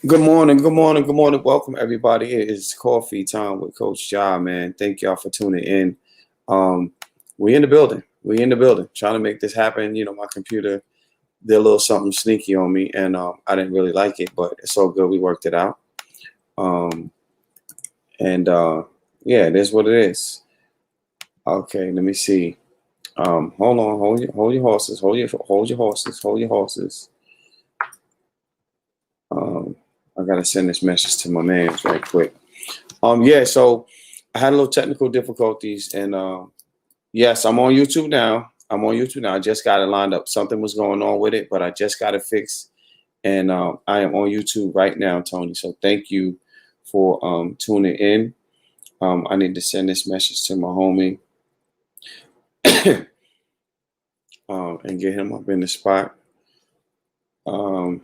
Good morning, good morning, good morning. Welcome everybody. It is coffee time with Coach Ja, man. Thank y'all for tuning in. Um, we in the building. We in the building. Trying to make this happen. You know, my computer did a little something sneaky on me, and I didn't really like it, but it's all good. We worked it out. Um, and yeah, it is what it is. Okay, let me see. Hold on, hold your horses, hold your horses, hold your horses. Um, I gotta send this message to my man right quick. Yeah, so I had a little technical difficulties, and yes, I'm on YouTube now. I'm on YouTube now. I just got it lined up. Something was going on with it, but I just got it fixed, and I am on YouTube right now, Tony. So thank you for tuning in. I need to send this message to my homie and get him up in the spot. Um,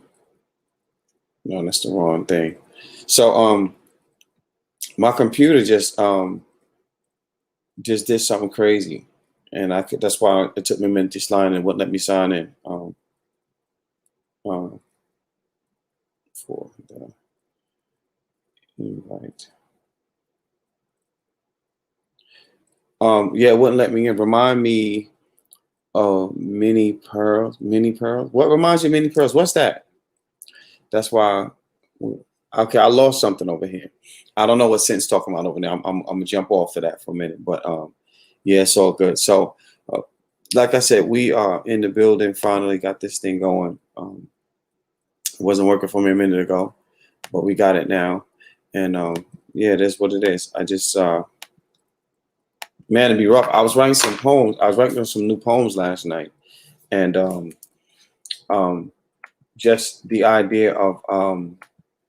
no, that's the wrong thing. So my computer just did something crazy, and I could. That's why it took me a minute to sign and wouldn't let me sign in. Um, for the invite. Yeah, it wouldn't let me in. Remind me of mini pearls. Mini pearls. What reminds you of mini pearls? What's that? That's why. Okay, I lost something over here. I don't know what Sent's talking about over there. I'm gonna jump off of that for a minute, but yeah, it's all good. So, like I said, we are in the building. Finally, got this thing going. It wasn't working for me a minute ago, but we got it now, and yeah, that's what it is. I just man, it'd be rough. I was writing some poems. I was writing some new poems last night, and um, just the idea of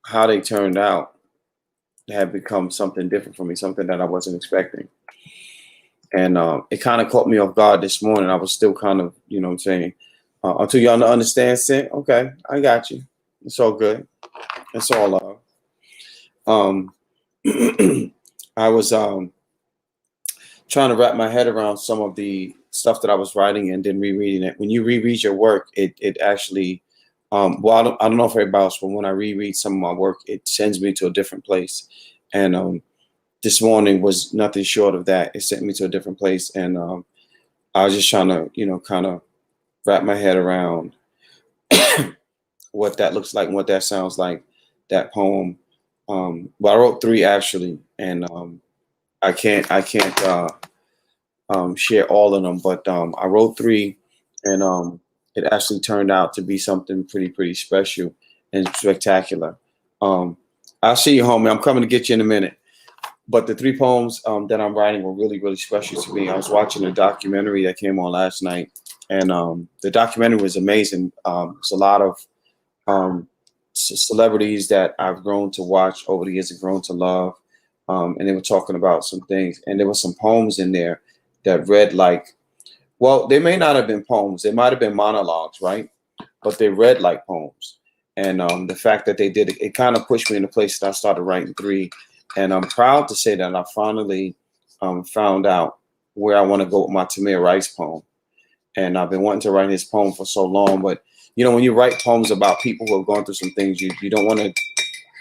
how they turned out had become something different for me, something that I wasn't expecting, and it kind of caught me off guard this morning. I was still kind of, you know, what I'm saying, until y'all understand, Sent. Okay, I got you. It's all good. It's all love. Um, I was trying to wrap my head around some of the stuff that I was writing and then rereading it. When you reread your work, it actually, well, I don't know if everybody else, but when I reread some of my work, it sends me to a different place. And this morning was nothing short of that. It sent me to a different place, and I was just trying to, you know, kind of wrap my head around what that looks like and what that sounds like. That poem. Well, I wrote three actually, and I can't share all of them, but I wrote three, and it actually turned out to be something pretty special and spectacular. Um, I'll see you, homie. I'm coming to get you in a minute. But the three poems that I'm writing were really special to me. I was watching a documentary that came on last night, and the documentary was amazing. It's a lot of um, celebrities that I've grown to watch over the years and grown to love. And they were talking about some things, and there were some poems in there that read like, well, they may not have been poems, they might have been monologues, right? But they read like poems. And the fact that they did it, it kind of pushed me in a place that I started writing three. And I'm proud to say that I finally found out where I want to go with my Tamir Rice poem. And I've been wanting to write his poem for so long, but you know, when you write poems about people who have gone through some things, you don't want to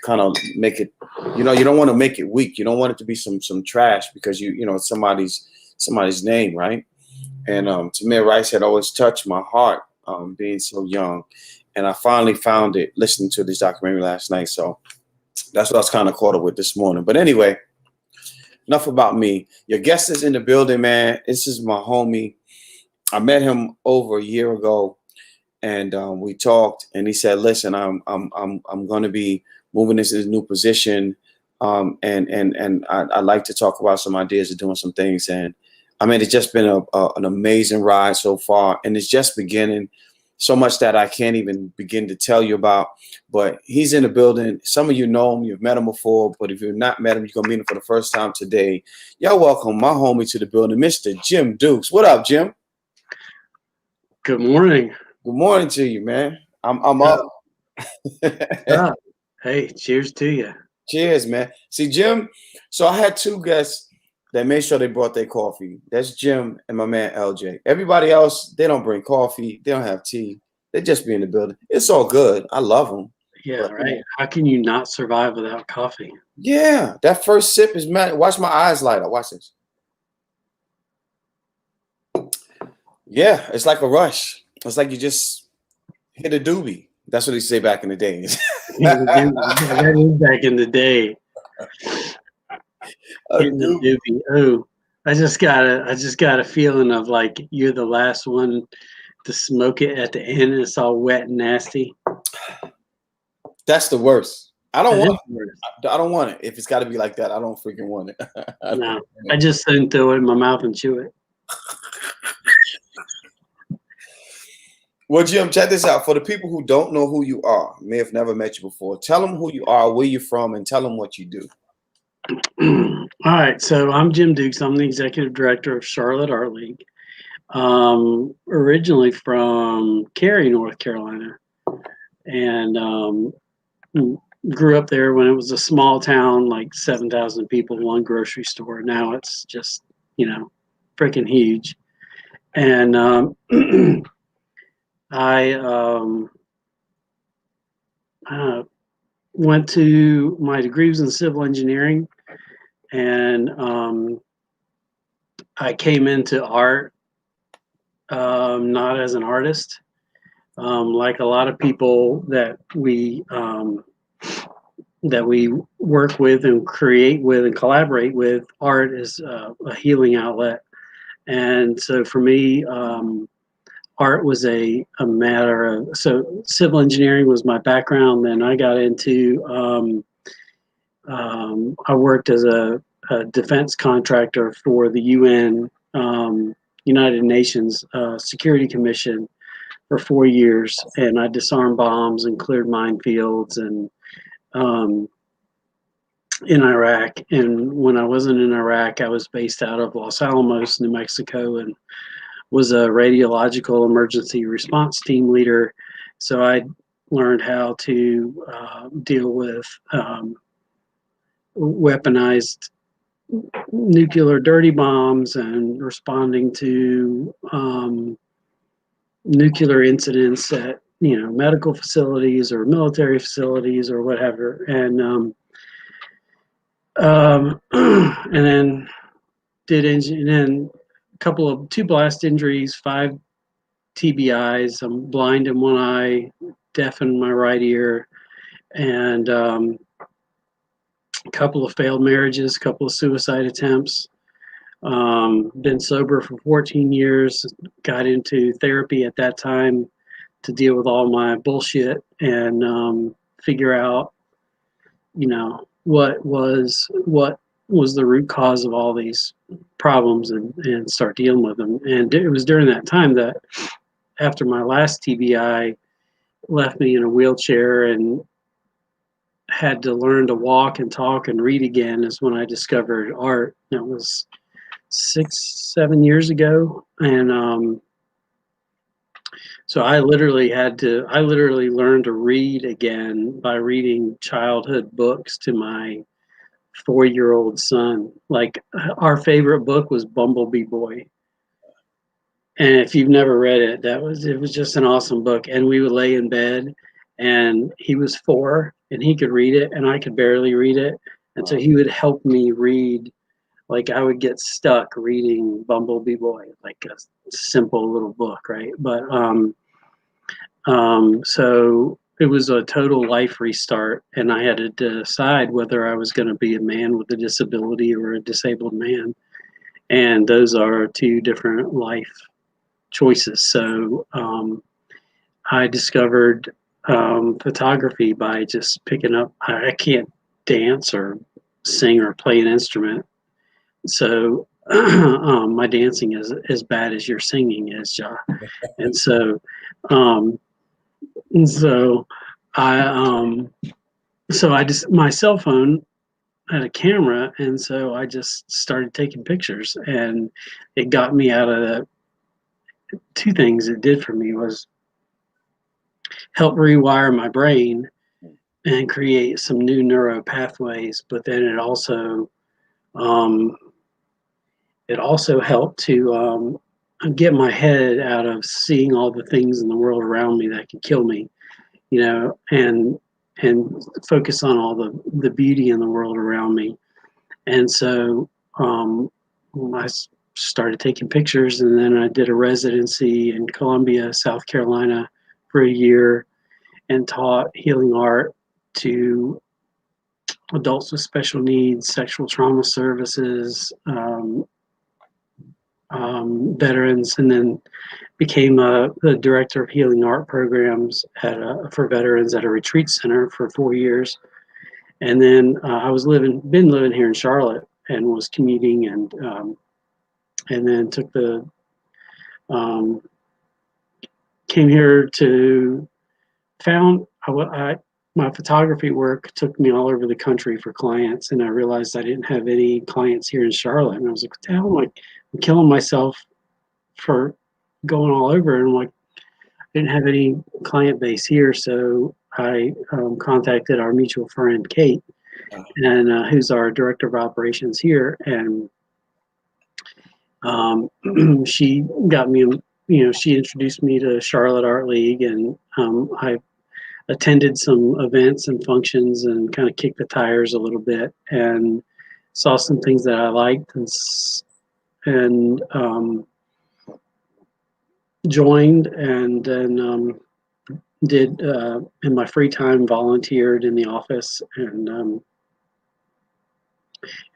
kind of make it, you know, you don't want to make it weak. You don't want it to be some trash because you know, it's somebody's name, right? And Tamir Rice had always touched my heart, being so young, and I finally found it listening to this documentary last night. So that's what I was kind of caught up with this morning. But anyway, enough about me. Your guest is in the building, man. This is my homie. I met him over a year ago, and we talked, and he said, "Listen, I'm going to be moving into this new position, and I'd like to talk about some ideas of doing some things." And I mean, it's just been an amazing ride so far, and it's just beginning. So much that I can't even begin to tell you about. But he's in the building. Some of you know him, you've met him before, but if you've not met him, you're gonna meet him for the first time today. Y'all welcome my homie to the building, Mr. Jim Dukes. What up, Jim? Good morning. Good morning to you, man. I'm Yeah, up. yeah. Hey, cheers to you. Cheers, man. See, Jim. So I had two guests that made sure they brought their coffee. That's Jim and my man LJ. Everybody else, they don't bring coffee. They don't have tea. They just be in the building. It's all good. I love them. Yeah, But, right. How can you not survive without coffee? yeah, that first sip is mad. Watch my eyes light up. Watch this. Yeah, it's like a rush. It's like you just hit a doobie. That's what they say back in the days. That is back in the day. A Hitting the doobie. doobie. Oh, I just got a feeling of like you're the last one to smoke it at the end and it's all wet and nasty. That's the worst. I don't That is want. worse. I don't want it. If it's got to be like that, I don't freaking want it. I don't No, want I it. just soon throw it in my mouth and chew it. Well, Jim, check this out. For the people who don't know who you are, may have never met you before, tell them who you are, where you're from, and tell them what you do. All right, so I'm Jim Dukes. I'm the executive director of Charlotte Art League. Originally from Cary, North Carolina, and grew up there when it was a small town, like 7,000 people, one grocery store. Now it's just, freaking huge. And I uh, went to my degrees in civil engineering, and I came into art not as an artist. Like a lot of people that we work with and create with and collaborate with, art is a healing outlet. And so for me, art was a matter of, so civil engineering was my background. Then I got into, I worked as a defense contractor for the UN, United Nations Security Commission for 4 years. And I disarmed bombs and cleared minefields and um, in Iraq. And when I wasn't in Iraq, I was based out of Los Alamos, New Mexico, and was a radiological emergency response team leader. So I learned how to deal with weaponized nuclear dirty bombs and responding to nuclear incidents at medical facilities or military facilities or whatever. And then and then two blast injuries, 5 TBIs. I'm blind in one eye, deaf in my right ear, and a couple of failed marriages, a couple of suicide attempts. Been sober for 14 years. Got into therapy at that time to deal with all my bullshit and figure out, what was the root cause of all these problems and start dealing with them. And it was during that time that after my last TBI left me in a wheelchair and had to learn to walk and talk and read again is when I discovered art. It was 6-7 years ago. And so I literally learned to read again by reading childhood books to my 4-year-old son. Like our favorite book was Bumblebee Boy. And if you've never read it, it was just an awesome book. And we would lay in bed and he was 4 and he could read it and I could barely read it. And so he would help me read. Like I would get stuck reading Bumblebee Boy, like a simple little book, right? But so it was a total life restart, and I had to decide whether I was going to be a man with a disability or a disabled man, and those are two different life choices. So I discovered photography by just picking up. I can't dance or sing or play an instrument, so my dancing is as bad as your singing is, Ja. And so, um, and so I, just my cell phone had a camera, and so I just started taking pictures, and it got me out of the two things it did for me was help rewire my brain and create some new neuro pathways, but then um, it also helped to get my head out of seeing all the things in the world around me that could kill me, and and focus on all the beauty in the world around me. And so I started taking pictures, and then I did a residency in Columbia, South Carolina, for a year, and taught healing art to adults with special needs, sexual trauma services, veterans, and then became the director of healing art programs for veterans at a retreat center for 4 years. And then I was been living here in Charlotte and was commuting, and then took came here to found my photography work took me all over the country for clients, and I realized I didn't have any clients here in Charlotte, and I was like, what the hell am I'm killing myself for going all over, and I'm like, I didn't have any client base here, so I contacted our mutual friend Kate, and who's our director of operations here, and she got me, she introduced me to Charlotte Art League, and I attended some events and functions and kind of kicked the tires a little bit and saw some things that I liked, and joined, and then did in my free time volunteered in the office, and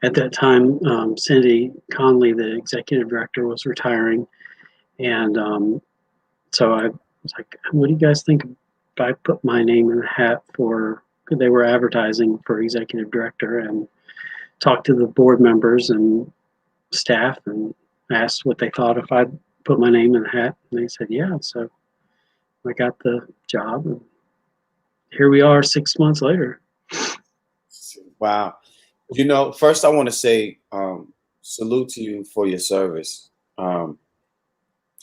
at that time Cindy Conley, the executive director, was retiring, and so I was like, what do you guys think if I put my name in the hat for, they were advertising for executive director, and talked to the board members and staff and asked what they thought if I put my name in the hat, and they said yeah. So I got the job, and here we are 6 months later. Wow. First I want to say salute to you for your service.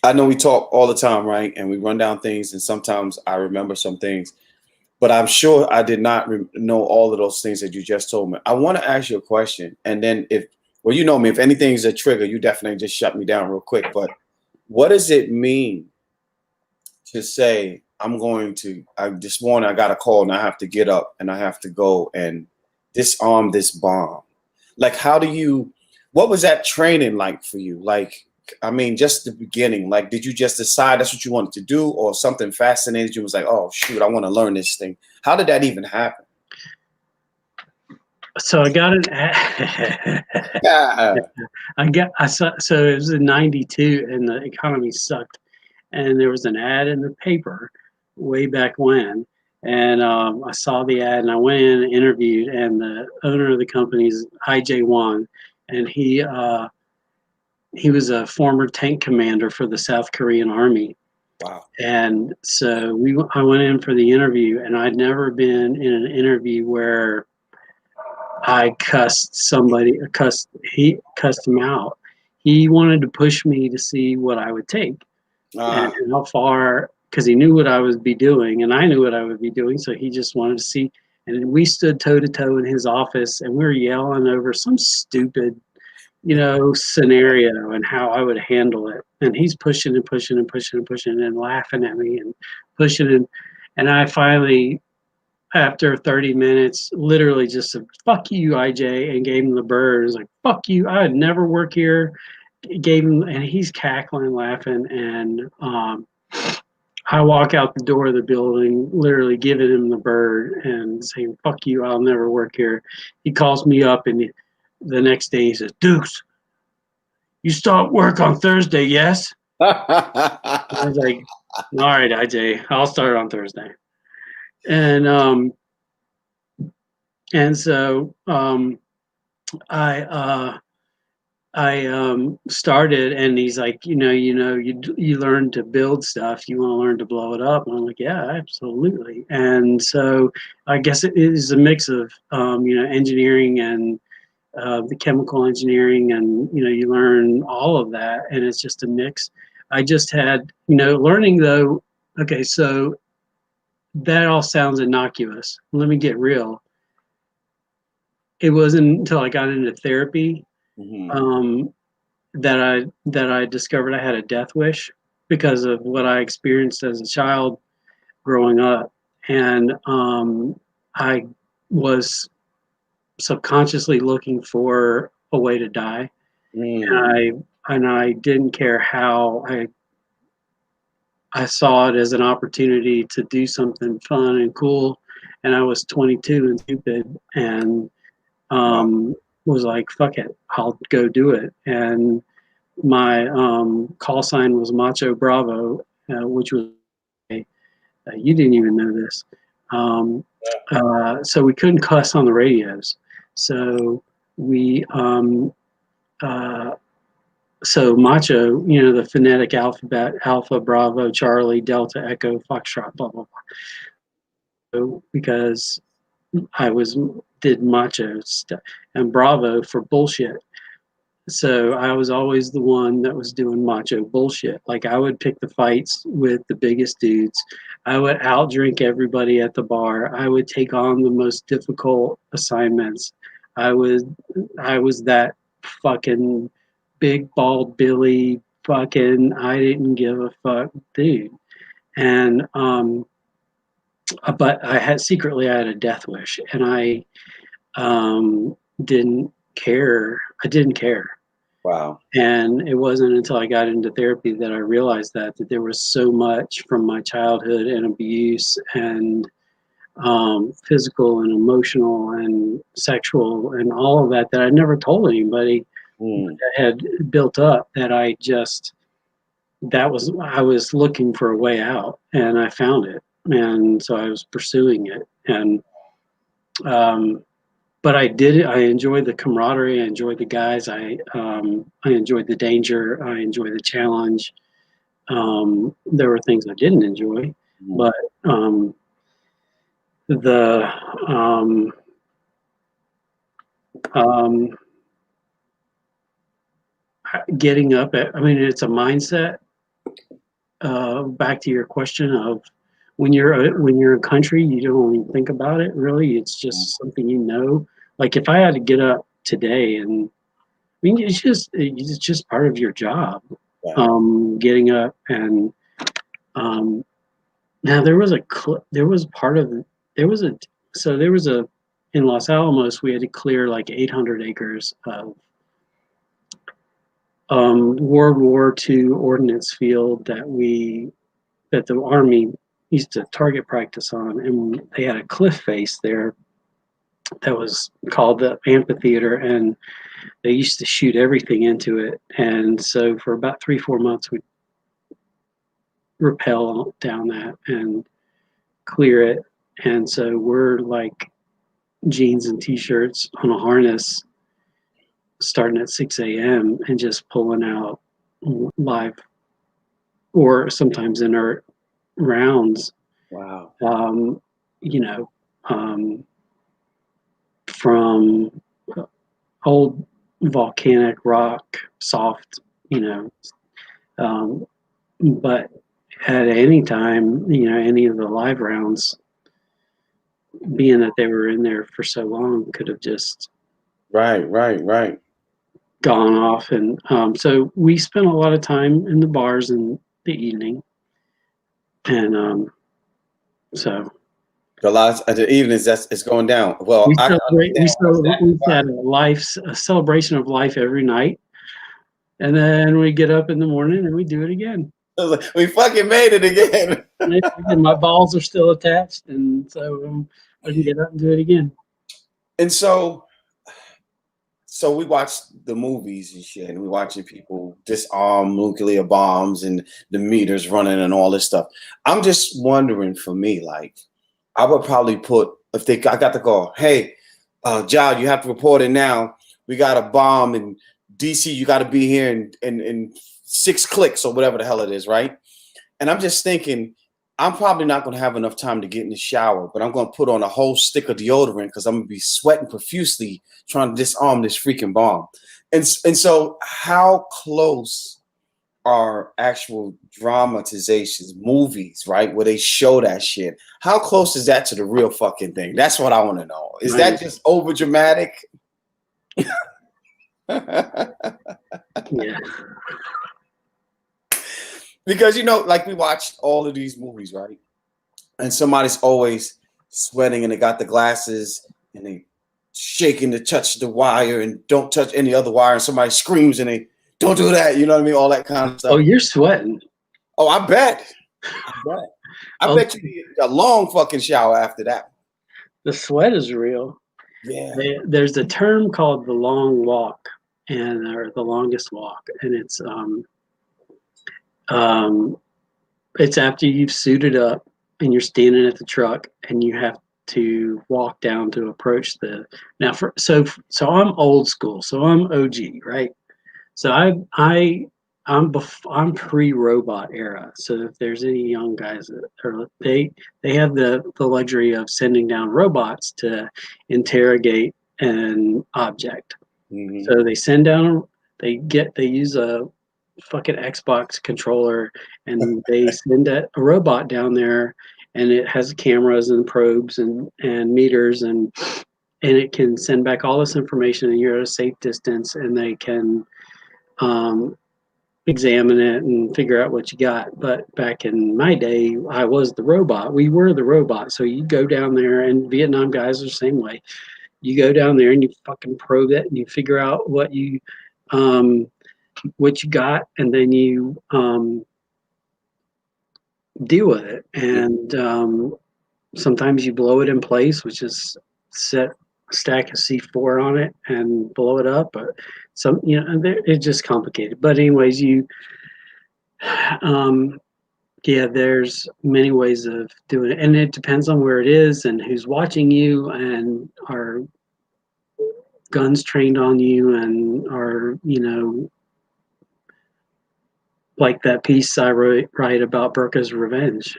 I know we talk all the time, right? And we run down things, and sometimes I remember some things, but I'm sure I did not know all of those things that you just told me. I want to ask you a question, and then you know me, if anything's a trigger, you definitely just shut me down real quick. But what does it mean to say, this morning I got a call and I have to get up and I have to go and disarm this bomb? Like, what was that training like for you? Like, I mean, just the beginning, like, did you just decide that's what you wanted to do, or something fascinated you, was like, oh shoot, I want to learn this thing? How did that even happen? So I got an Yeah. so it was in 92 and the economy sucked, and there was an ad in the paper way back when, and I saw the ad, and I went in and interviewed, and the owner of the company is IJ Wan, and he was a former tank commander for the South Korean Army. Wow. And so I went in for the interview, and I'd never been in an interview where I cussed somebody, he cussed him out. He wanted to push me to see what I would take and how far, because he knew what I would be doing, and I knew what I would be doing. So he just wanted to see. And we stood toe to toe in his office, and we were yelling over some stupid, scenario and how I would handle it. And he's pushing and pushing and pushing and pushing and laughing at me and pushing. And I finally, after 30 minutes, literally just said, fuck you, IJ, and gave him the bird. It was like, fuck you, I'd never work here. Gave him, and he's cackling, laughing. And I walk out the door of the building, literally giving him the bird and saying, fuck you, I'll never work here. He calls me up, and the next day he says, Dukes, you start work on Thursday, yes? I was like, all right, IJ, I'll start on Thursday. And so I started, and he's like, you learn to build stuff. You want to learn to blow it up. And I'm like, yeah, absolutely. And so I guess it is a mix of, engineering and the chemical engineering, and, you learn all of that. And it's just a mix. I just had, learning though. Okay. So that all sounds innocuous. Let me get real. It wasn't until I got into therapy that I discovered I had a death wish because of what I experienced as a child growing up. And I was subconsciously looking for a way to die, and I didn't care how. I saw it as an opportunity to do something fun and cool, and I was 22 and stupid, and Wow. was like, "Fuck it, I'll go do it." And my call sign was Macho Bravo, which was you didn't even know this. Um, so we couldn't cuss on the radios. So we uh, so Macho, the phonetic alphabet, Alpha, Bravo, Charlie, Delta, Echo, Foxtrot, blah blah blah. So because I was did Macho stuff and Bravo for bullshit. So I was always the one that was doing macho bullshit. Like I would pick the fights with the biggest dudes. I would outdrink everybody at the bar. I would take on the most difficult assignments. I was I was that fucking big bald Billy fucking I didn't give a fuck dude. And but I had secretly I had a death wish and I didn't care. I didn't care. Wow. And it wasn't until I got into therapy that I realized that there was so much from my childhood and abuse and physical and emotional and sexual and all of that I never told anybody Mm. that had built up that I was looking for a way out and I found it. And so I was pursuing it. And um, but I did it. I enjoyed the camaraderie. I enjoyed the guys. I enjoyed the danger. I enjoyed the challenge. There were things I didn't enjoy, Mm. but the um, um, getting up at, I mean, it's a mindset. Back to your question of when you're in country, you don't even think about it. Really, it's Mm. just something you know. Like if I had to get up today and I mean, it's just part of your job, Right. getting up and um, now there was part of there was a so there was a in Los Alamos we had to clear like 800 acres of World War II ordnance field that the Army used to target practice on, and they had a cliff face there that was called the amphitheater, and they used to shoot everything into it. And so for about 3 4 months we rappel down that and clear it. And so we're like jeans and t-shirts on a harness starting at 6 a.m. and just pulling out live or sometimes inert rounds, Wow. um, you know, um, from old volcanic rock, soft, you know, um, but at any time, any of the live rounds, being that they were in there for so long, could have just Right. Right. Right. gone off. And so we spent a lot of time in the bars in the evening. And so The last at the evenings, that's it's going down. Well, we I can celebrate, understand why it's that. we had a celebration of life every night. And then we get up in the morning and we do it again. We fucking made it again. And my balls are still attached. And so I can get up and do it again. And so we watch the movies and shit, and we watching people disarm nuclear bombs and the meters running and all this stuff. I'm just wondering for me, like, I would probably put if I got the call, hey, Jod, you have to report it now. We got a bomb in DC. You got to be here in 6 clicks or whatever the hell it is, right? And I'm just thinking, I'm probably not going to have enough time to get in the shower, but I'm going to put on a whole stick of deodorant because I'm going to be sweating profusely trying to disarm this freaking bomb. And so, how close are actual dramatizations, movies, right, where they show that shit? How close is that to the real fucking thing? That's what I want to know. Is Right. that just over dramatic? Yeah. Because like we watch all of these movies, right? And somebody's always sweating, and they got the glasses, and they shaking to touch the wire and don't touch any other wire, and somebody screams and they don't do that. You know what I mean? All that kind of stuff. Oh, you're sweating. Oh, I bet. I bet you need a long fucking shower after that. The sweat is real. Yeah. There's a term called the long walk, or the longest walk, and it's after you've suited up and you're standing at the truck and you have to walk down to approach the. Now, so I'm old school, so I'm OG, right? So I'm pre-robot era. So if there's any young guys that are, they have the luxury of sending down robots to interrogate an object. Mm-hmm. So they send down, they use a fucking Xbox controller, and they send a robot down there, and it has cameras and probes and meters, and it can send back all this information, and you're at a safe distance, and they can examine it and figure out what you got. But back in my day, I was the robot. We were the robot. So you go down there, and Vietnam guys are the same way. You go down there and you fucking probe it, and you figure out what you got, and then you deal with it. And sometimes you blow it in place, which is set a stack of C4 on it and blow it up. But it's just complicated. But anyways, there's many ways of doing it, and it depends on where it is and who's watching you, and are guns trained on you, and are, like that piece I write about Burka's Revenge.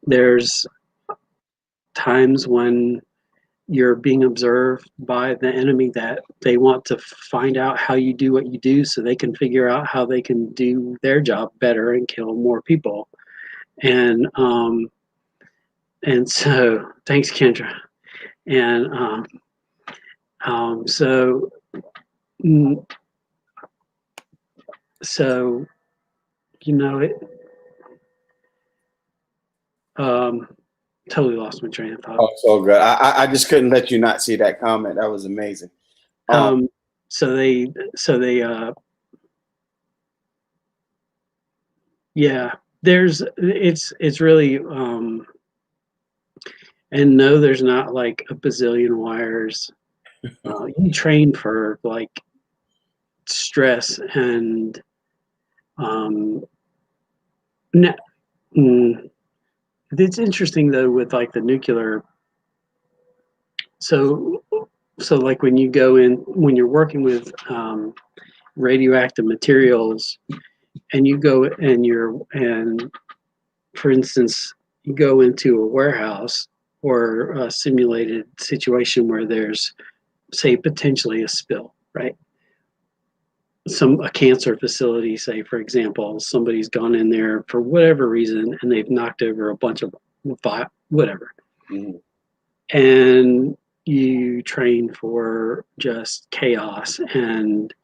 There's times when you're being observed by the enemy that they want to find out how you do what you do, so they can figure out how they can do their job better and kill more people. And so thanks, Kendra. And so totally lost my train of thought. Oh, so good. I just couldn't let you not see that comment. That was amazing. So they it's really and no, there's not like a bazillion wires. You train for like stress and it's interesting though with like the nuclear. So like when you're working with radioactive materials, and you go and for instance, you go into a warehouse or a simulated situation where there's, say, potentially a spill, right? A cancer facility, say, for example, somebody's gone in there for whatever reason and they've knocked over a bunch of whatever. Mm-hmm. And you train for just chaos, and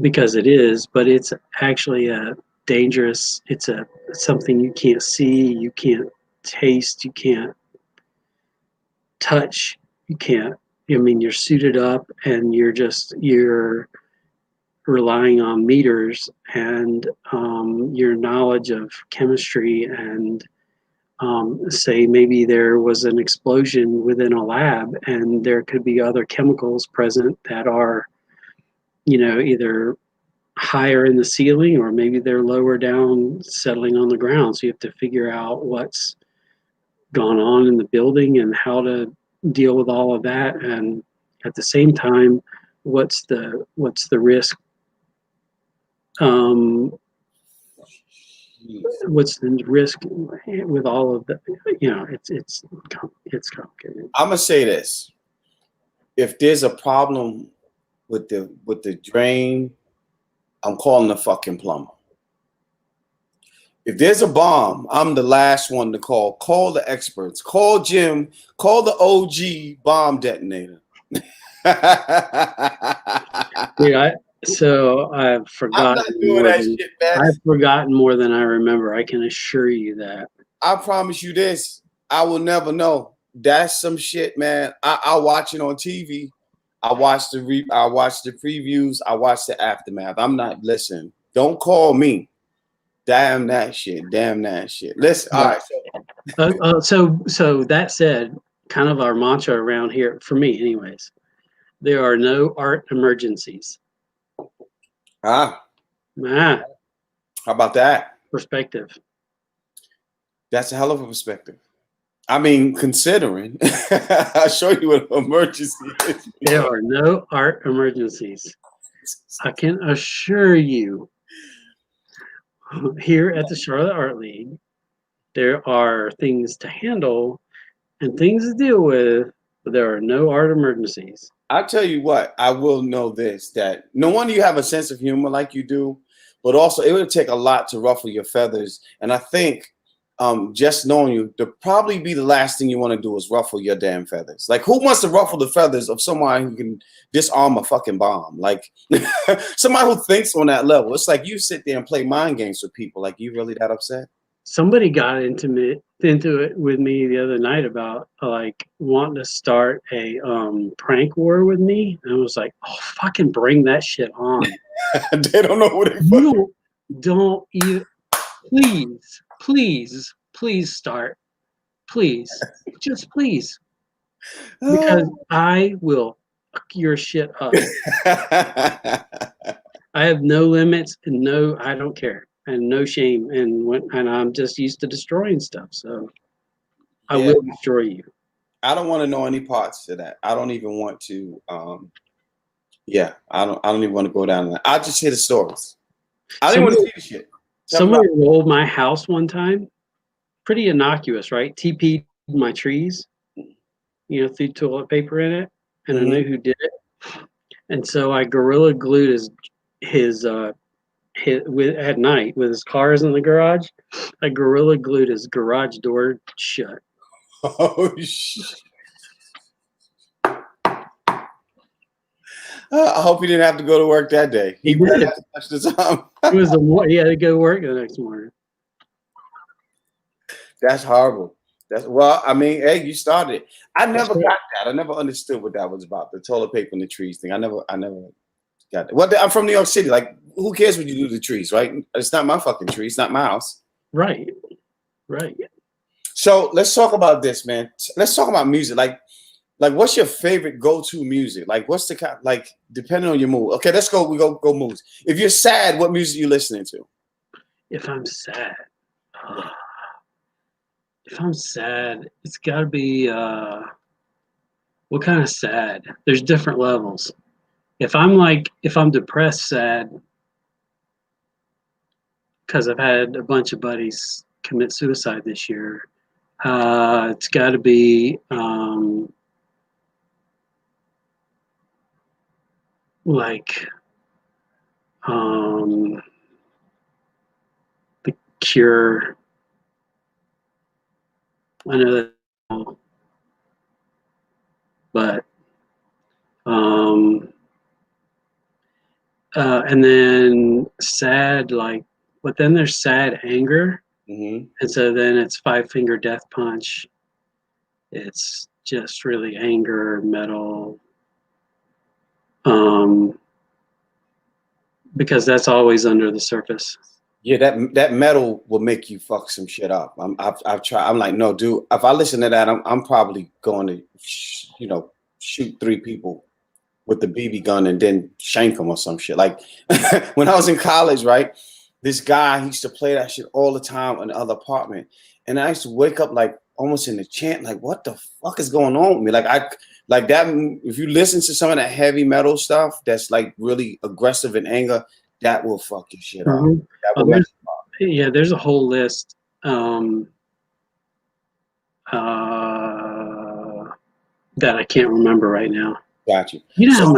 because it is, but it's actually a dangerous, it's something you can't see, you can't taste, you can't touch, you can't, you're suited up, and you're relying on meters and your knowledge of chemistry, and say maybe there was an explosion within a lab and there could be other chemicals present that are, either higher in the ceiling, or maybe they're lower down settling on the ground. So you have to figure out what's gone on in the building and how to deal with all of that. And at the same time, what's the risk? What's the risk with all of the, it's complicated. I'm gonna say this: if there's a problem with the drain, I'm calling the fucking plumber. If there's a bomb, I'm the last one to call. Call the experts. Call Jim. Call the OG bomb detonator. Yeah, so I've forgotten. I'm not doing that shit, man. I've forgotten more than I remember. I can assure you that. I promise you this. I will never know. That's some shit, man. I watch it on TV. I watch the previews. I watch the aftermath. I'm not listening. Don't call me. Damn that shit. Damn that shit. Listen. All right. So that said, kind of our mantra around here, for me anyways, there are no art emergencies. How Ah, about that? perspective. That's a hell of a perspective. I mean, considering, I'll show you what an emergency is. There are no art emergencies. I can assure you, here at the Charlotte Art League, there are things to handle and things to deal with, but there are no art emergencies. I'll tell you what, I will know this, that no wonder you have a sense of humor like you do, but also it would take a lot to ruffle your feathers. And I think just knowing you, to probably be the last thing you want to do is ruffle your damn feathers. Like, who wants to ruffle the feathers of someone who can disarm a fucking bomb? Like, somebody who thinks on that level. It's like you sit there and play mind games with people. Like, you really that upset? Somebody got into it with me the other night about like wanting to start a prank war with me. And I was like, oh, fucking bring that shit on. They don't know what they You don't even, please start. Please, just please. Because I will fuck your shit up. I have no limits and no, I don't care. And no shame, and I'm just used to destroying stuff. So I will destroy you. I don't want to know any parts of that. I don't even want to. I don't even want to go down that. I just hear the stories. I didn't want to see the shit. Somebody rolled my house one time. Pretty innocuous, right? TP'd my trees. You know, threw toilet paper in it, and I knew who did it. And so I gorilla glued his at night with his cars in the garage. I gorilla glued his garage door shut. Oh shit! I hope he didn't have to go to work that day. He did. Have to touch the time. He had to go to work the next morning. That's horrible. Well, I mean, hey, you started it. I never got that. I never understood what that was about. The toilet paper and the trees thing. I never got it. Well, I'm from New York City. Like, who cares what you do to the trees, right? It's not my fucking tree. It's not my house. Right. So let's talk about this, man. Let's talk about music. Like, what's your favorite go-to music? Like, what's the kind? Like, depending on your mood. Okay, let's go. We go moods. If you're sad, what music are you listening to? If I'm sad, it's got to be what kind of sad? There's different levels. If I'm depressed, sad, because I've had a bunch of buddies commit suicide this year. It's got to be The Cure. I know that, but and then sad, but then there's sad anger, and so then it's Five Finger Death Punch. It's just really anger metal, because that's always under the surface. Yeah, that metal will make you fuck some shit up. I've tried. I'm like, no, dude. If I listen to that, I'm probably going to, shoot 3 people with the BB gun and then shank them or some shit. Like when I was in college, right? This guy, he used to play that shit all the time in the other apartment, and I used to wake up like almost in the chant, like, what the fuck is going on with me? Like that. If you listen to some of that heavy metal stuff, that's like really aggressive in anger, that will fuck your shit up. There's a whole list that I can't remember right now. Got you. You know how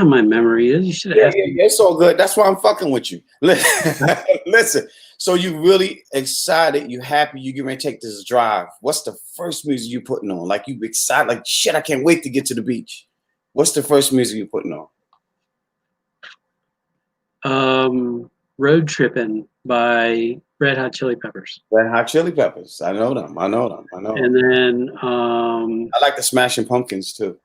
my memory is. You should have asked me. It's all good. That's why I'm fucking with you. Listen. So you really excited? You happy? You get ready to take this drive? What's the first music you putting on? Like, you excited? Like, shit! I can't wait to get to the beach. What's the first music you putting on? Road Tripping by Red Hot Chili Peppers. Red Hot Chili Peppers. I know them. And then I like the Smashing Pumpkins too.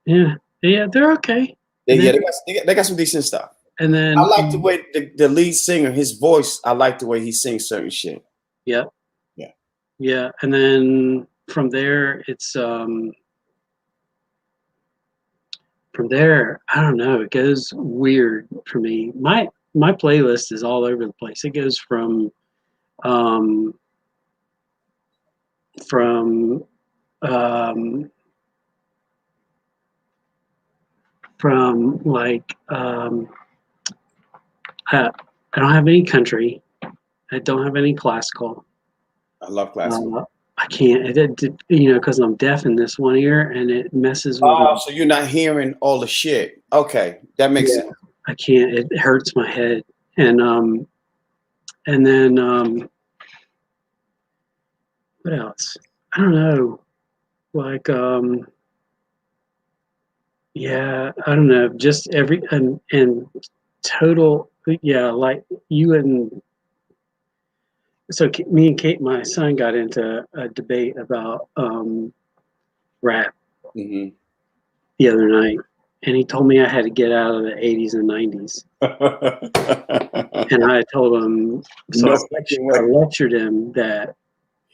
yeah, they're okay. They got some decent stuff. And then I like the way the lead singer, his voice. I like the way he sings certain shit. yeah. Yeah. Yeah, and then from there it's from there, I don't know, it goes weird for me. My playlist is all over the place. It goes um from like I don't have any country. I don't have any classical. I love classical. I can't, because I'm deaf in this one ear, and it messes with. Oh, so you're not hearing all the shit. Okay, that makes sense. I can't. It hurts my head, and then what else? I don't know. Like yeah, I don't know. Just and total. Yeah, like you and so me and Kate, my son, got into a debate about rap Mm-hmm. the other night, and he told me I had to get out of the 80s and 90s. And I told him, so I lectured him that,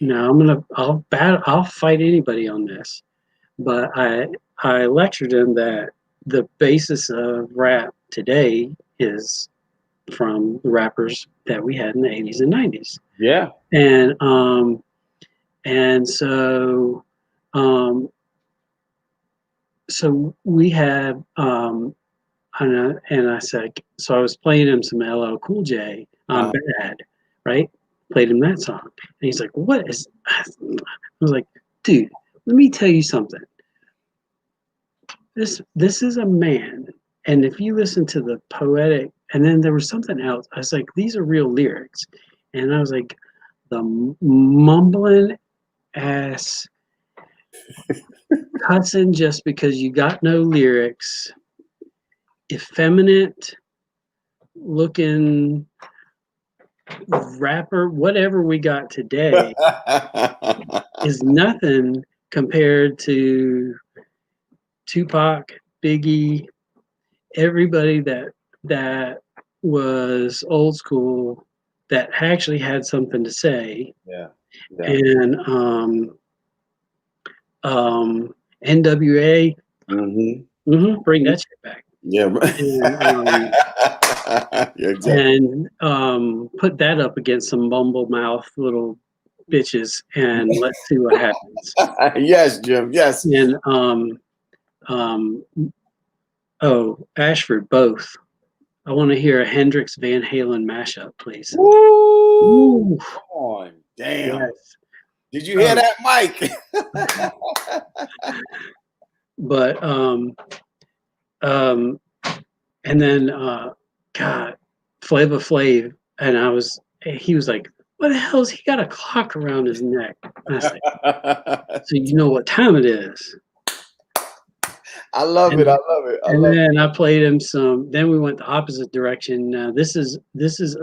no, I'll fight anybody on this. But I lectured him that the basis of rap today is from the rappers that we had in the 80s and 90s. Yeah. And so we had and I said, so I was playing him some LL Cool J on Bad, right? Played him that song. And he's like, what is, I was like, dude, let me tell you something. This is a man. And if you listen to the poetic, and then there was something else, I was like, these are real lyrics. And I was like, the mumbling ass cussing just because you got no lyrics, effeminate looking rapper, whatever we got today is nothing compared to Tupac, Biggie, everybody that was old school that actually had something to say. Yeah. And NWA, bring that shit back. Yeah. And put that up against some mumble mouth little bitches, and let's see what happens. Yes, Jim. Yes. And Ashford, both. I want to hear a Hendrix Van Halen mashup, please. Woo! Come on, damn. Yes. Did you hear that, Mike? But and then God, Flava Flav, and he was like, what the hell's he got a clock around his neck? And I said, so you know what time it is. I love it. Then I played him some. Then we went the opposite direction. This is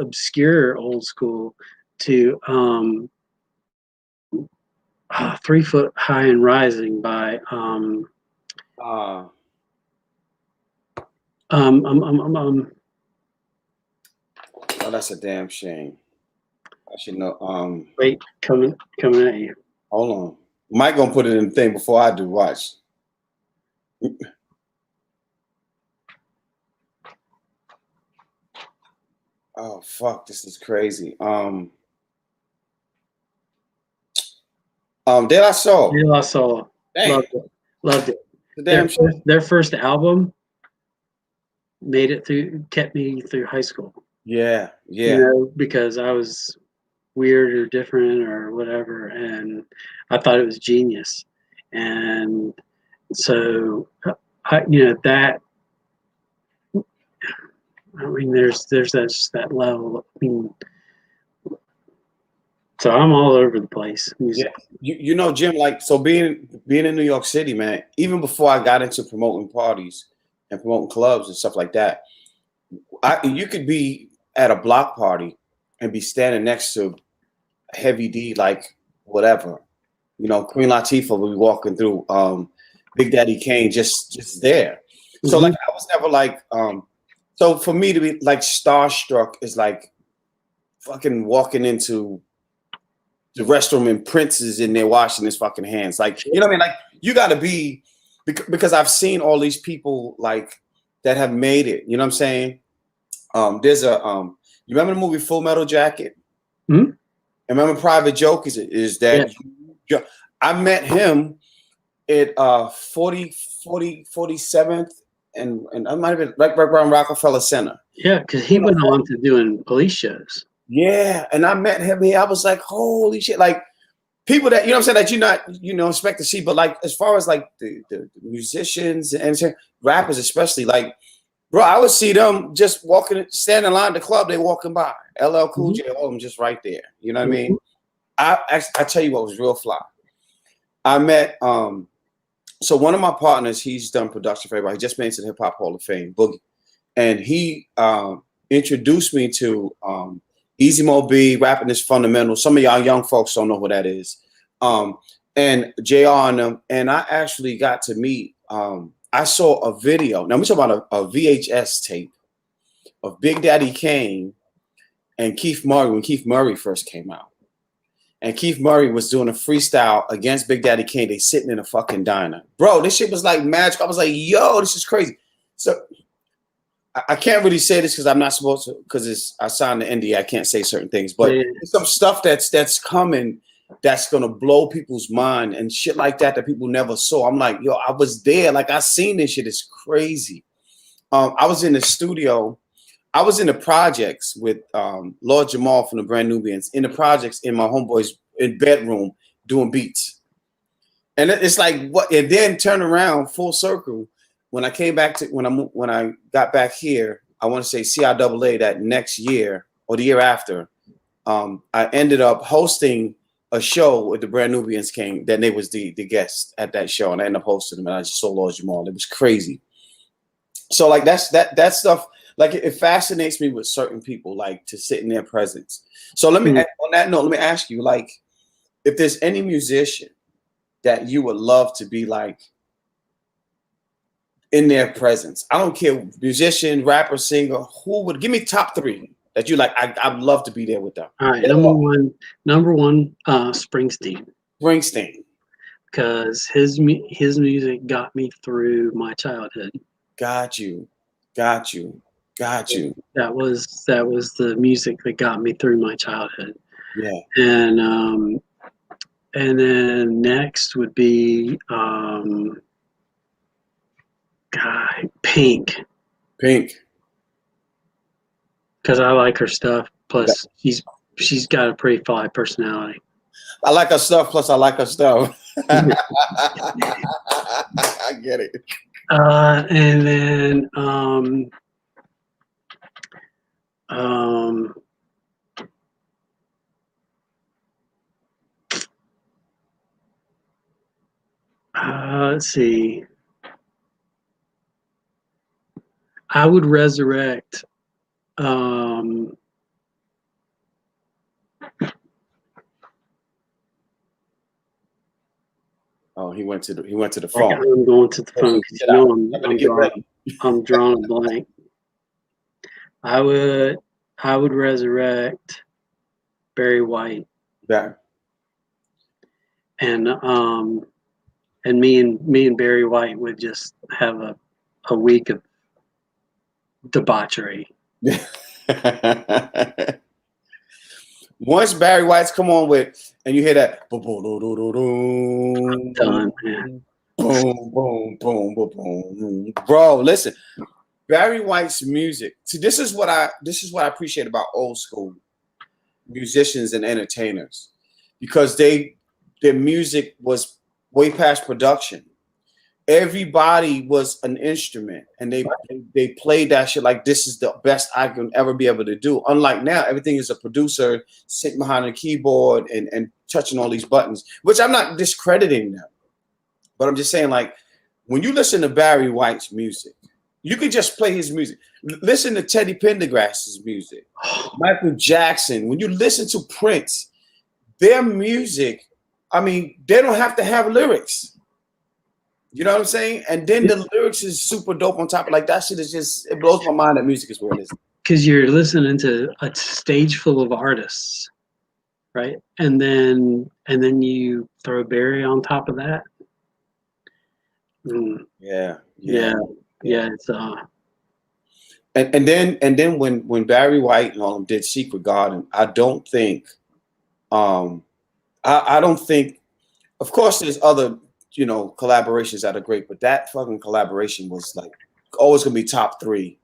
obscure old school to 3 Foot High and Rising by oh, that's a damn shame. I should know. Wait, coming at you. Hold on. Mike gonna put it in the thing before I do. Watch. Oh fuck! This is crazy. De La Soul. De La Soul. Loved it. Their first album made it through, kept me through high school. Yeah. Because I was weird or different or whatever, and I thought it was genius. And so that. I mean, there's that level. I mean, so I'm all over the place. Music. Yeah. Jim, like, so being in New York City, man, even before I got into promoting parties and promoting clubs and stuff like that, you could be at a block party and be standing next to Heavy D, like whatever, you know, Queen Latifah will be walking through, Big Daddy Kane just there. So like I was never like, so for me to be like starstruck is like fucking walking into the restroom and Prince is in there washing his fucking hands. Like, you know what I mean? Like you got to be, because I've seen all these people like that have made it. You know what I'm saying? There's a, you remember the movie Full Metal Jacket? Mm-hmm. And remember Private Joke is that I met him at 47th and I might have been right around Rockefeller Center. Yeah, because he went on to doing police shows. Yeah, and I met him here. I was like, holy shit! Like people that, you know what I'm saying, that you not, you know, expect to see, but like as far as like the musicians and rappers especially, like bro, I would see them just walking, standing in line at the club, they walking by. LL Cool J, all of them just right there. You know what I mean? I tell you what was real fly. I met so one of my partners, he's done production for everybody. He just made it to the Hip Hop Hall of Fame, Boogie, and he introduced me to Easy Mo B, Rapping is Fundamental. Some of y'all young folks don't know who that is. And JR and them, and I actually got to meet. I saw a video. Now we're talking about a VHS tape of Big Daddy Kane and Keith Murray when Keith Murray first came out. And Keith Murray was doing a freestyle against Big Daddy Kane. They sitting in a fucking diner. Bro, this shit was like magic. I was like, yo, this is crazy. So I can't really say this because I'm not supposed to, because I signed the NDA. I can't say certain things. But there's some stuff that's coming that's gonna blow people's mind and shit like that people never saw. I'm like, yo, I was there. Like I seen this shit. It's crazy. I was in the studio. I was in the projects with Lord Jamal from the Brand Nubians in the projects in my homeboy's bedroom doing beats. And it's like what, and then turn around full circle. When I came back to when I got back here, I want to say CIAA that next year or the year after, I ended up hosting a show with the Brand Nubians came. Then they was the guest at that show, and I ended up hosting them. And I just saw Lord Jamal. It was crazy. So like that stuff, like it fascinates me with certain people, like to sit in their presence. So let me on that note, let me ask you, like, if there's any musician that you would love to be like in their presence. I don't care, musician, rapper, singer, who would give me top 3 that you like? I'd love to be there with them. All right, number one, Springsteen. Springsteen, because his music got me through my childhood. Got you. That was the music that got me through my childhood. Yeah. And then next would be Pink. Because I like her stuff. Plus, she's got a pretty fly personality. I like her stuff. Plus, I like her stuff. I get it. And then let's see. I would resurrect oh, he went to the phone. I'm going to the phone because you know I'm drawing a blank. I would resurrect Barry White. Yeah. And me and Barry White would just have a week of debauchery. Once Barry White's come on with, and you hear that, I'm done, man. Boom, boom, boom, boom, boom. Bro, listen, Barry White's music. See, this is what I appreciate about old school musicians and entertainers, because their music was way past production. Everybody was an instrument, and they played that shit like this is the best I can ever be able to do. Unlike now, everything is a producer sitting behind a keyboard and touching all these buttons, which I'm not discrediting them, but I'm just saying, like, when you listen to Barry White's music, You could just play his music. Listen to Teddy Pendergrass's music, Michael Jackson. When you listen to Prince, their music, I mean, they don't have to have lyrics. You know what I'm saying? And then the lyrics is super dope on top of like that shit is just it blows my mind that music is what it is. Because you're listening to a stage full of artists, right? And then you throw Barry on top of that. Yeah. It's And then when Barry White and all them did Secret Garden, I don't think I don't think, of course there's other, collaborations that are great, but that fucking collaboration was like always gonna be top three,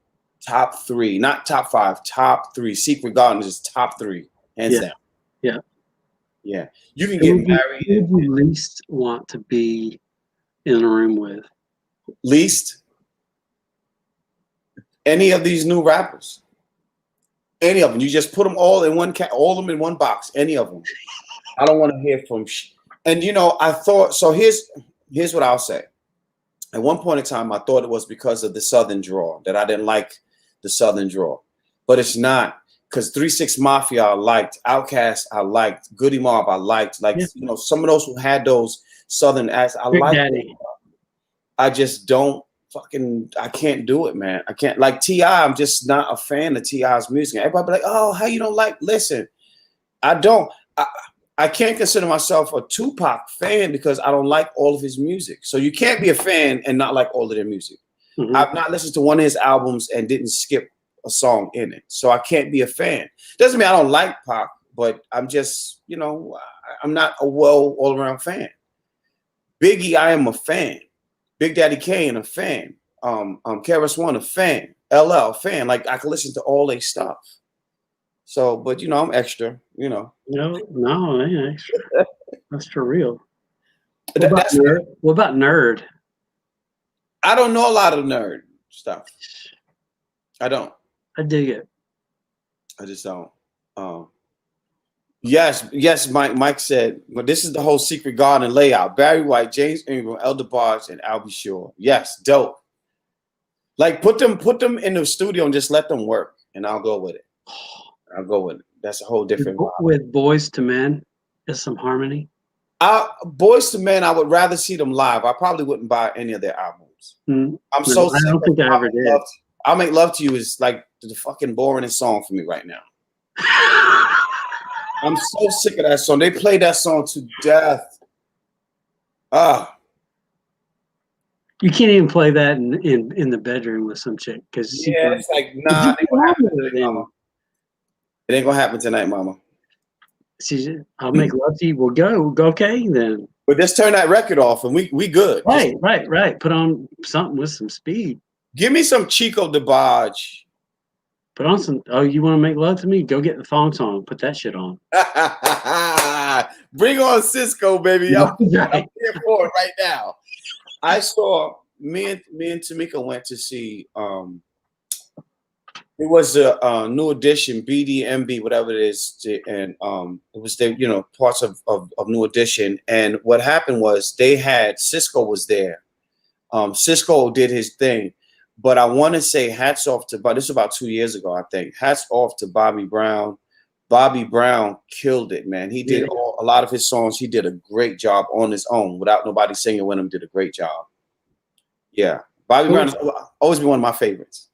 not top five, top three. Secret Garden is top three, hands down. Yeah. You can get married. Who would you least want to be in a room with? Least any of these new rappers. Any of them. You just put them all in one all of them in one box. Any of them. I don't want to hear from. And I thought so. Here's what I'll say. At one point in time, I thought it was because of the Southern draw that I didn't like the Southern draw, but it's not. Because 3 6 Mafia I liked, Outkast I liked, Goody Mob I liked, some of those who had those Southern acts I liked. I just don't I can't do it, man. I can't like T.I. I'm just not a fan of T.I.'s music. Everybody be like, oh, how you don't like? Listen, I don't. I can't consider myself a Tupac fan because I don't like all of his music. So you can't be a fan and not like all of their music. Mm-hmm. I've not listened to one of his albums and didn't skip a song in it. So I can't be a fan. Doesn't mean I don't like Pac, but I'm just, I'm not a all-around fan. Biggie, I am a fan. Big Daddy Kane, a fan. KRS-One, a fan. LL, fan. Like I can listen to all their stuff. So, but I'm extra, No, I ain't extra. That's for real. What about nerd? I don't know a lot of nerd stuff. I don't. I dig it. I just don't. Yes. Mike said, but this is the whole Secret Garden layout. Barry White, James Ingram, Elder Barge, and Albie Shore. Yes, dope. Like put them in the studio and just let them work, and I'll go with it. That's a whole different vibe. With Boys to Men, is some harmony. Boys to Men, I would rather see them live. I probably wouldn't buy any of their albums. Mm-hmm. I'm so sick. I don't think I ever did. I'll Make Love to You is like the fucking boringest song for me right now. I'm so sick of that song. They play that song to death. You can't even play that in the bedroom with some chick because it's like nah. It ain't gonna happen tonight, mama. I'll make love to you. Well, go okay then. But just turn that record off and we good. Right. Put on something with some speed. Give me some Chico DeBarge. Put on some. Oh, you want to make love to me? Go get the thong song. Put that shit on. Bring on Cisco, baby. I'm here for it right now. I saw me and Tamika went to see. It was a New Edition, BDMB, whatever it is, and it was the parts of New Edition. And what happened was they had Cisco was there. Cisco did his thing. But I want to say hats off to, but this was about 2 years ago, I think. Hats off to Bobby Brown. Bobby Brown killed it, man. He did a lot of his songs. He did a great job on his own without nobody singing with him. Did a great job. Yeah. Bobby Brown has always been one of my favorites.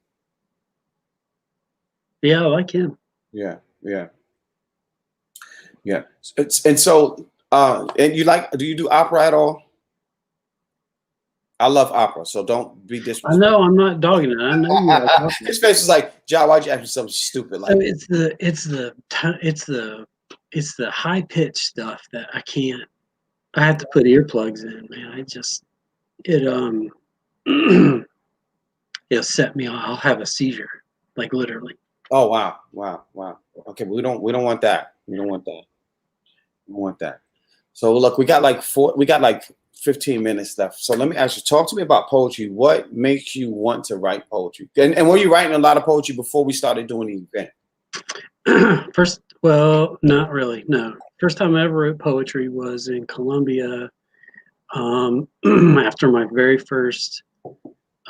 Yeah, I like him. Yeah. And so, and do you do opera at all? I love opera, so don't be disrespectful. I know I'm not dogging it. I know you like opera. His face is like, John, why'd you ask me something stupid like that? It's the high pitched stuff that I can't. I have to put earplugs in, man. It'll set me off. I'll have a seizure, like literally. Oh wow. Okay, we don't want that. We don't want that. So look, we got like 15 minutes left. So let me ask you, talk to me about poetry. What makes you want to write poetry? And were you writing a lot of poetry before we started doing the event? Not really. No. First time I ever wrote poetry was in Columbia after my very first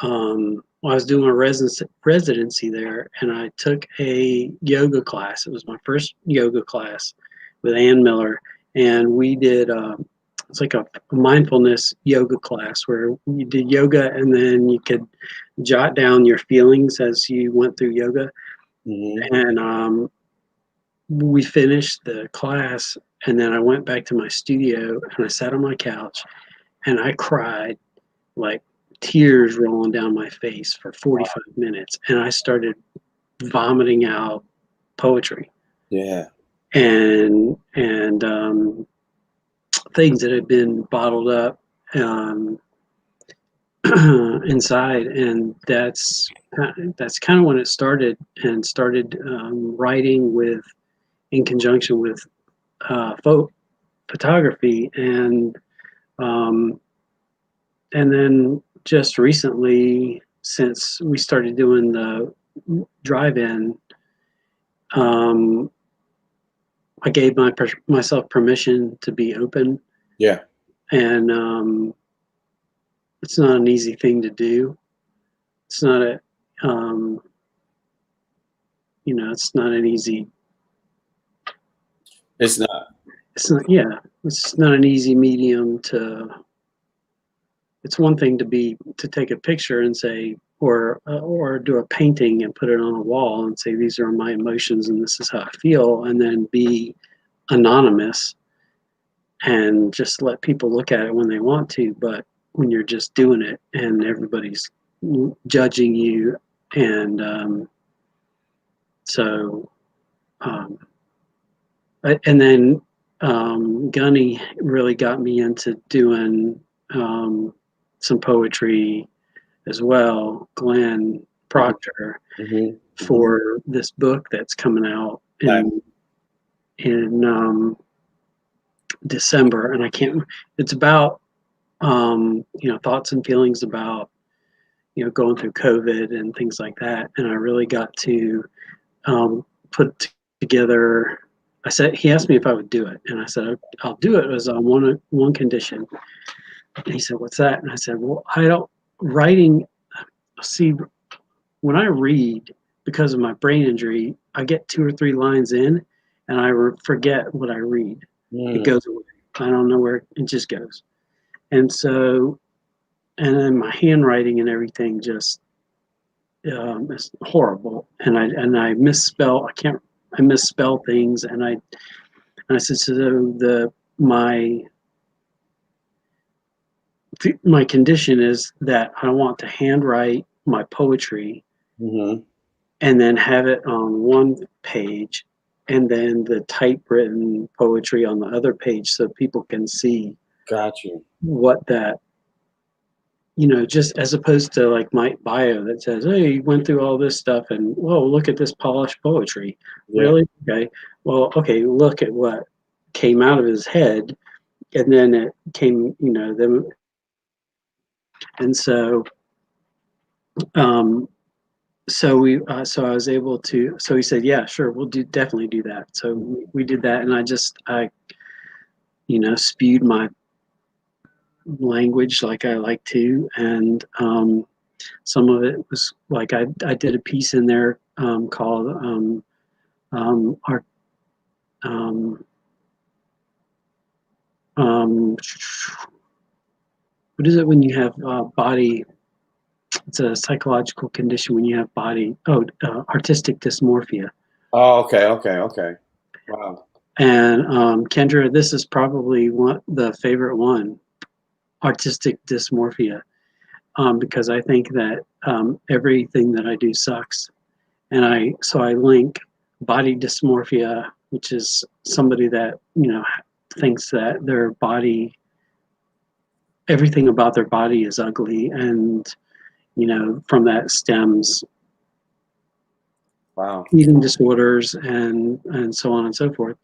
I was doing a residency there, and I took a yoga class. It was my first yoga class with Ann Miller, and we did. It's like a mindfulness yoga class where you did yoga, and then you could jot down your feelings as you went through yoga. Mm-hmm. And we finished the class, and then I went back to my studio and I sat on my couch and I cried, like tears rolling down my face for 45 minutes. And I started vomiting out poetry Yeah. and things that had been bottled up um, inside. And that's kind of when it started, and started writing with in conjunction with photography, um, and then just recently, since we started doing the drive-in, um, I gave myself permission to be open, Yeah. and it's not an easy thing to do. It's not a, um, it's not an easy. It's not. It's not, yeah, it's not an easy medium to. It's one thing to take a picture and say, or do a painting and put it on a wall and say these are my emotions and this is how I feel, and then be anonymous and just let people look at it when they want to. But when you're just doing it and everybody's judging you, and so um, and then Gunny really got me into doing um, some poetry as well, Glenn Proctor, Mm-hmm. Mm-hmm. for this book that's coming out Like, in December, and I can't. It's about thoughts and feelings about going through COVID and things like that, and I really got to put together. I said he asked me if I would do it, and I said I'll do it as on one condition. And he said, "What's that?" And I said, "Well, I don't writing. See, when I read, because of my brain injury, I get 2 or 3 lines in, and I forget what I read. It mm, goes away. I don't know where it just goes. And so, and then my handwriting and everything just is horrible. And I misspell. I misspell things, and I said, so my condition is that I want to handwrite my poetry mm-hmm. and then have it on one page, and then the typewritten poetry on the other page, so people can see Got you. what that, just as opposed to like my bio that says, hey, you went through all this stuff and whoa, look at this polished poetry. Yeah. Really? Okay. Well, okay, look at what came out of his head, and then it came, then, and um so I was able to, so he said, yeah, sure, we'll definitely do that. So we did that, and I spewed my language like I like to, and some of it was like I did a piece in there called art um, um, what is it when you have body, it's a psychological condition when you have artistic dysmorphia. Oh, okay. Okay. Okay. Wow. And Kendra, this is probably the favorite one, artistic dysmorphia, because I think that everything that I do sucks. And I link body dysmorphia, which is somebody that, thinks that everything about their body is ugly. And, from that stems Wow. eating disorders and so on and so forth.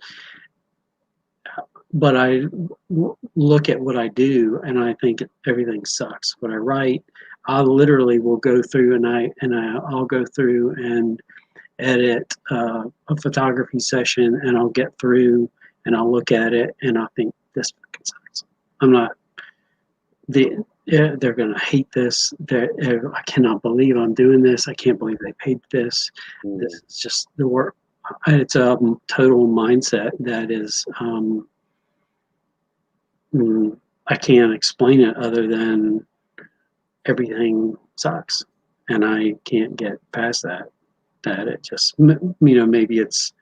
But I look at what I do and I think everything sucks. What I write, I literally will go through I'll go through and edit a photography session, and I'll get through and I'll look at it and I think this fucking sucks. I'm not the yeah, they're going to hate this. I cannot believe I'm doing this. I can't believe they paid this. This Mm, is just the work. It's a total mindset that is, I can't explain it other than everything sucks. And I can't get past that. That it just, maybe it's,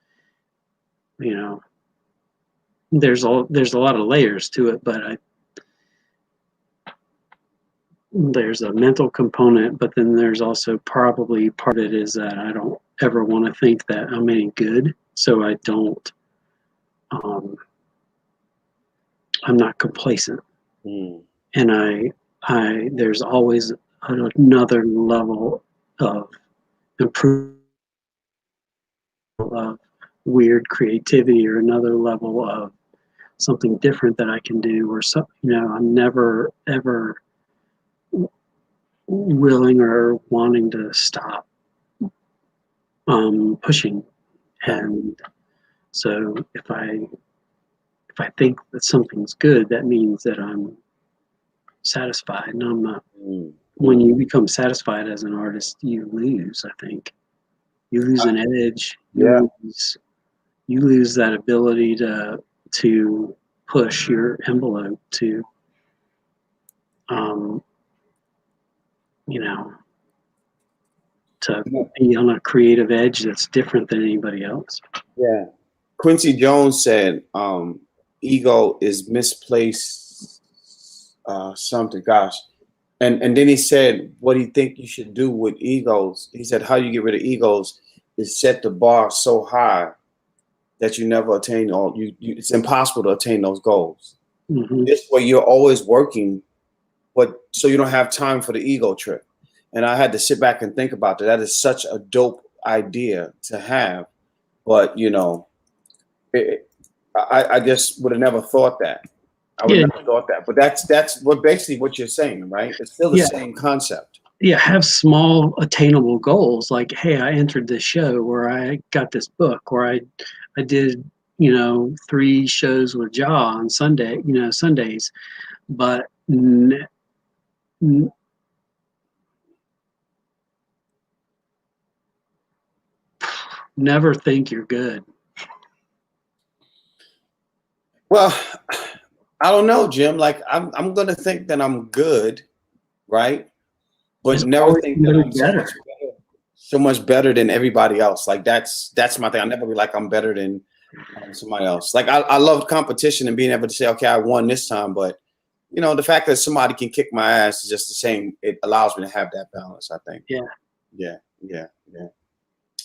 you know, there's a lot of layers to it, but there's a mental component, but then there's also probably part of it is that I don't ever want to think that I'm any good, so I don't. I'm not complacent, mm, and there's always another level of improvement, of weird creativity, or another level of something different that I can do, or something. I'm never ever willing or wanting to stop pushing. right. And so if I think that something's good, that means that I'm satisfied. And I'm not. Mm, When mm. you become satisfied as an artist, you lose. I think you lose an edge. Yeah. You lose that ability to push your envelope to um, you know to be on a creative edge that's different than anybody else. Yeah. Quincy Jones said, ego is misplaced something, gosh. And then he said what he think you should do with egos. He said how you get rid of egos is set the bar so high that you never attain it's impossible to attain those goals. Hmm. This way you're always working, but so you don't have time for the ego trip. And I had to sit back and think about that. That is such a dope idea to have. But it, I just would have never thought that. I would Yeah, never thought that. But that's what basically what you're saying, right? It's still the yeah, same concept. yeah. Have small attainable goals, like, hey, I entered this show, or I got this book, or I did 3 shows with Jaw on Sundays, but n- never think you're good. Well, I don't know, Jim. Like I'm gonna think that I'm good, right? But There's never always think that somebody I'm better. so much better than everybody else. Like that's my thing. I never be like I'm better than somebody else. Like I love competition and being able to say, okay, I won this time, but the fact that somebody can kick my ass is just the same. It allows me to have that balance, I think. Yeah. Yeah, yeah, yeah.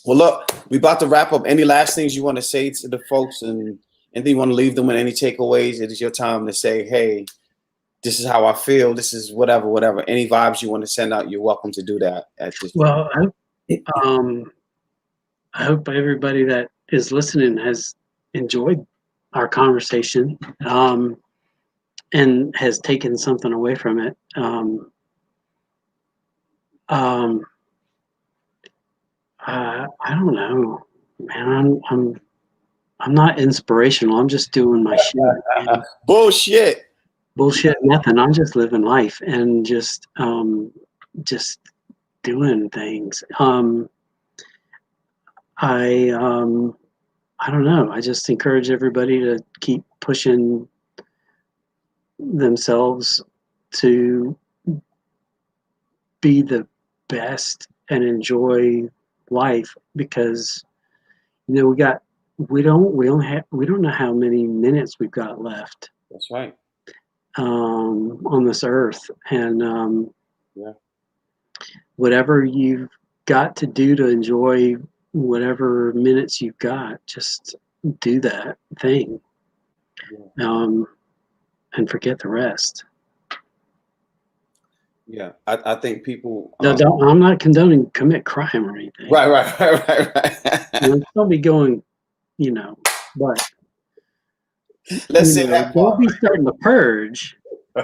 Well, look, we about to wrap up. Any last things you want to say to the folks, and anything you want to leave them with? Any takeaways? It is your time to say, hey, this is how I feel. This is whatever, whatever. Any vibes you want to send out, you're welcome to do that at this point. Well, um, I hope everybody that is listening has enjoyed our conversation, and has taken something away from it. Um, I don't know, man. I'm not inspirational. I'm just doing my shit, man. Bullshit. Bullshit, nothing. I'm just living life and just doing things. I I don't know. I just encourage everybody to keep pushing themselves to be the best and enjoy life, because we don't know how many minutes we've got left That's right. on this earth, and Yeah. whatever you've got to do to enjoy whatever minutes you've got, just do that thing, Yeah. and forget the rest. Yeah. I think people. I'm not condoning commit crime or anything. Right. Right. Right. Right. Don't be going, but Let's say that don't part. be starting to purge. We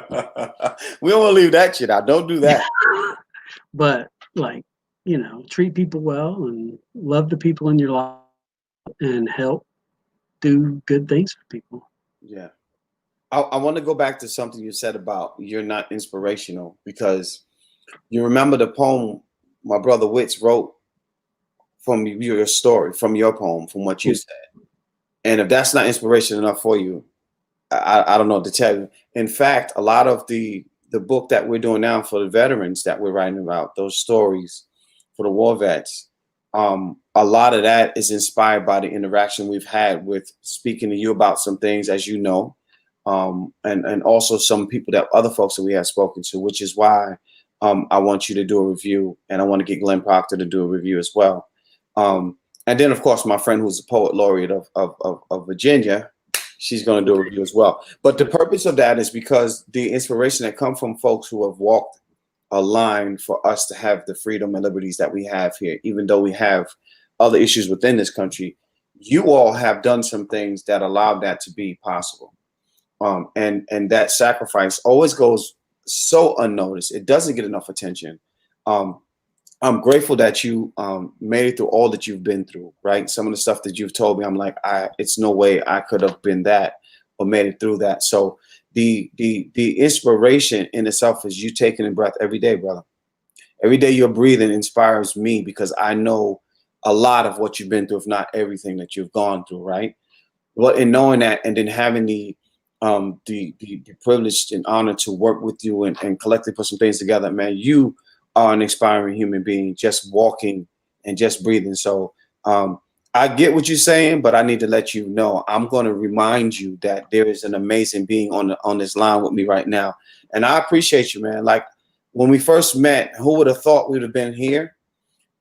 don't want to leave that shit out. Don't do that. But, like, treat people well and love the people in your life and help do good things for people. Yeah. I want to go back to something you said about you're not inspirational, because you remember the poem my brother Witz wrote from your story, from your poem, from what you said. And if that's not inspiration enough for you, I don't know what to tell you. In fact, a lot of the book that we're doing now for the veterans that we're writing about, those stories for the war vets, a lot of that is inspired by the interaction we've had with speaking to you about some things, as you know, and also some people that other folks that we have spoken to, which is why I want you to do a review, and I want to get Glenn Proctor to do a review as well. And then, of course, my friend who's the poet laureate of Virginia, she's going to do a review as well. But the purpose of that is because the inspiration that comes from folks who have walked a line for us to have the freedom and liberties that we have here, even though we have other issues within this country, you all have done some things that allowed that to be possible. And that sacrifice always goes so unnoticed. It doesn't get enough attention. I'm grateful that you made it through all that you've been through, right? Some of the stuff that you've told me, I'm like, it's no way I could have been that or made it through that. So the inspiration in itself is you taking a breath every day, brother. Every day you're breathing inspires me, because I know a lot of what you've been through, if not everything that you've gone through, right? Well, in knowing that, and then having the privilege and honor to work with you and collectively put some things together, man, you are an inspiring human being, just walking and just breathing. So I get what you're saying, but I need to let you know, I'm going to remind you that there is an amazing being on this line with me right now. And I appreciate you, man. Like when we first met, who would have thought we would have been here?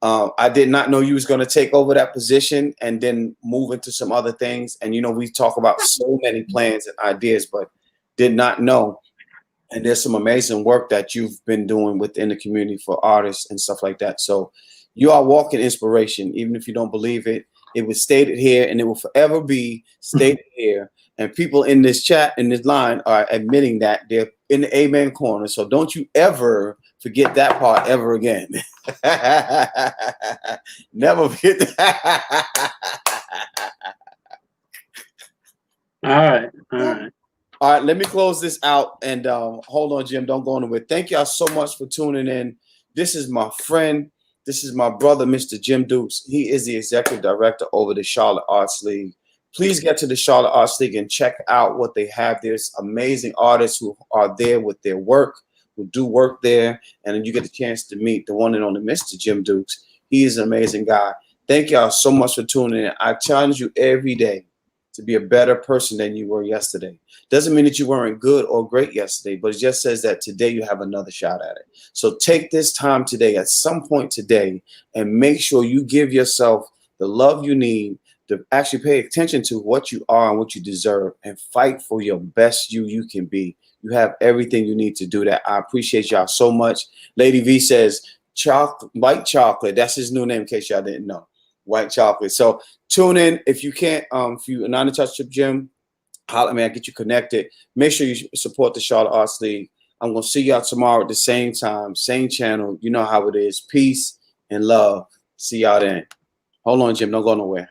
I did not know you was going to take over that position and then move into some other things. And, you know, we talk about so many plans and ideas, but did not know. And there's some amazing work that you've been doing within the community for artists and stuff like that. So you are walking inspiration, even if you don't believe it. It was stated here, and it will forever be stated here. And people in this chat, in this line, are admitting that they're in the amen corner. So don't you ever forget that part ever again. Never forget that. All right. All right. All right, let me close this out, and hold on, Jim. Don't go anywhere. Thank y'all so much for tuning in. This is my friend. This is my brother, Mr. Jim Dukes. He is the executive director over the Charlotte Arts League. Please get to the Charlotte Arts League and check out what they have. There's amazing artists who are there with their work, who do work there, and then you get the chance to meet the one and only Mr. Jim Dukes. He is an amazing guy. Thank y'all so much for tuning in. I challenge you every day to be a better person than you were yesterday. Doesn't mean that you weren't good or great yesterday, but it just says that today you have another shot at it. So take this time today, at some point today, and make sure you give yourself the love you need to actually pay attention to what you are and what you deserve, and fight for your best you can be. You have everything you need to do that. I appreciate y'all so much. Lady V says, white chocolate. That's his new name, in case y'all didn't know. White chocolate. So tune in. If you can't, if you're not in touch with Jim, holler at me. I'll get you connected. Make sure you support the Charlotte Arts League. I'm going to see y'all tomorrow at the same time, same channel. You know how it is. Peace and love. See y'all then. Hold on, Jim. Don't go nowhere.